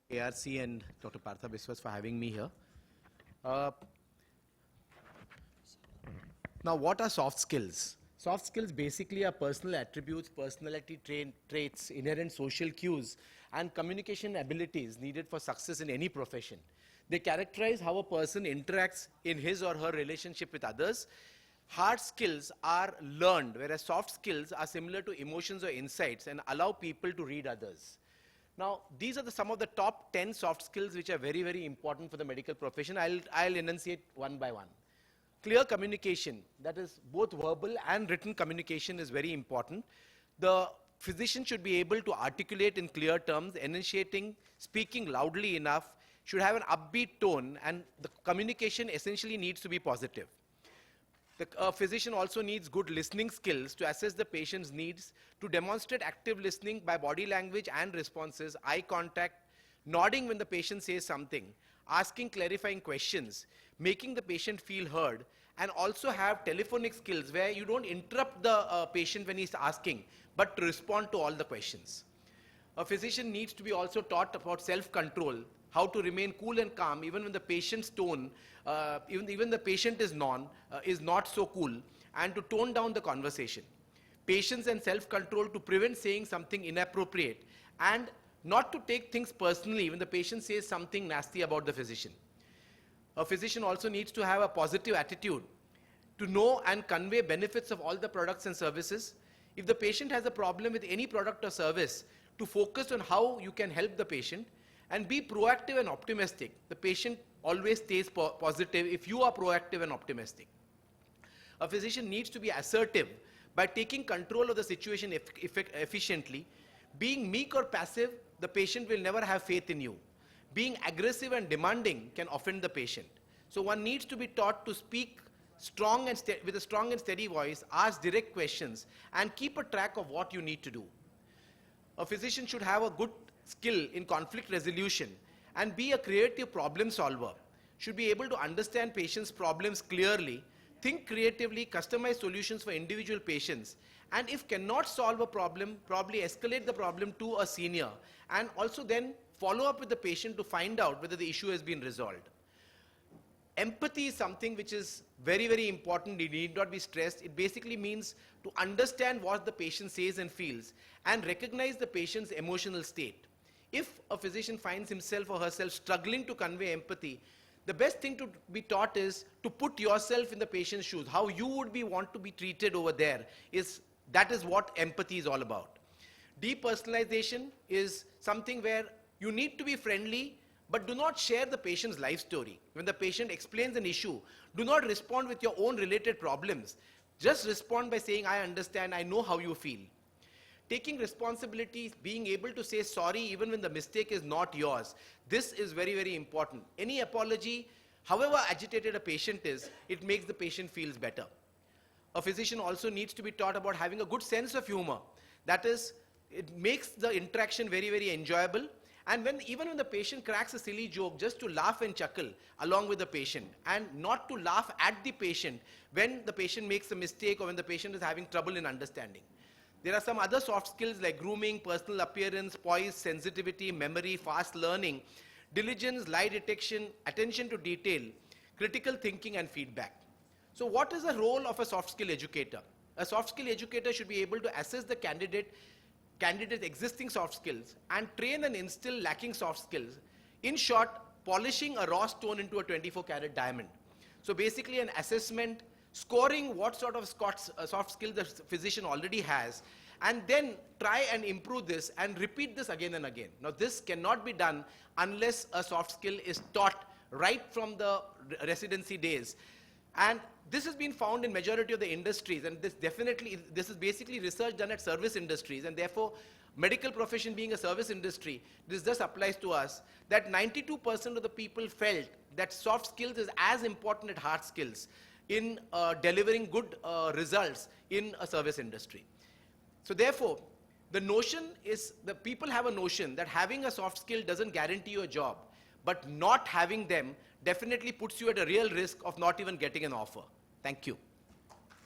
ARC and Dr. Partha Biswas for having me here. Uh, Now, what are soft skills? Soft skills basically are personal attributes, personality traits, inherent social cues, and communication abilities needed for success in any profession. They characterize how a person interacts in his or her relationship with others. Hard skills are learned, whereas soft skills are similar to emotions or insights and allow people to read others. Now, these are some of the top 10 soft skills which are very, very important for the medical profession. I'll enunciate one by one. Clear communication, that is both verbal and written communication, is very important. The physician should be able to articulate in clear terms, enunciating, speaking loudly enough, should have an upbeat tone, and the communication essentially needs to be positive. The physician also needs good listening skills to assess the patient's needs, to demonstrate active listening by body language and responses, eye contact, nodding when the patient says something, asking clarifying questions, making the patient feel heard, and also have telephonic skills where you don't interrupt the patient when he's asking, but to respond to all the questions. A physician needs to be also taught about self-control, how to remain cool and calm even when the patient's tone, even the patient is not so cool, and to tone down the conversation. Patience and self-control to prevent saying something inappropriate, and not to take things personally when the patient says something nasty about the physician. A physician also needs to have a positive attitude to know and convey benefits of all the products and services. If the patient has a problem with any product or service, to focus on how you can help the patient and be proactive and optimistic. The patient always stays positive if you are proactive and optimistic. A physician needs to be assertive by taking control of the situation efficiently. Being meek or passive, the patient will never have faith in you. Being aggressive and demanding can offend the patient. So one needs to be taught to speak with a strong and steady voice, ask direct questions, and keep a track of what you need to do. A physician should have a good skill in conflict resolution and be a creative problem solver, should be able to understand patients' problems clearly, think creatively, customize solutions for individual patients, and if cannot solve a problem, probably escalate the problem to a senior, and also then follow up with the patient to find out whether the issue has been resolved. Empathy is something which is very, very important. It need not be stressed. It basically means to understand what the patient says and feels and recognize the patient's emotional state. If a physician finds himself or herself struggling to convey empathy, the best thing to be taught is to put yourself in the patient's shoes. How you would want to be treated over there, that is what empathy is all about. Depersonalization is something where you need to be friendly, but do not share the patient's life story. When the patient explains an issue, do not respond with your own related problems. Just respond by saying, I understand, I know how you feel. Taking responsibility, being able to say sorry even when the mistake is not yours. This is very, very important. Any apology, however agitated a patient is, it makes the patient feels better. A physician also needs to be taught about having a good sense of humor. That is, it makes the interaction very, very enjoyable. And even when the patient cracks a silly joke, just to laugh and chuckle along with the patient, and not to laugh at the patient when the patient makes a mistake or when the patient is having trouble in understanding. There are some other soft skills like grooming, personal appearance, poise, sensitivity, memory, fast learning, diligence, lie detection, attention to detail, critical thinking, and feedback. So what is the role of a soft skill educator? A soft skill educator should be able to assess the candidate's existing soft skills and train and instill lacking soft skills. In short, polishing a raw stone into a 24-carat diamond. So basically an assessment, scoring what sort of soft skills the physician already has, and then try and improve this and repeat this again and again. Now this cannot be done unless a soft skill is taught right from the residency days. And this has been found in majority of the industries, and this is basically research done at service industries, and therefore medical profession being a service industry, this just applies to us, that 92% of the people felt that soft skills is as important as hard skills in delivering good results in a service industry. So therefore, the notion is, the people have a notion that having a soft skill doesn't guarantee you a job, but not having them definitely puts you at a real risk of not even getting an offer. Thank you.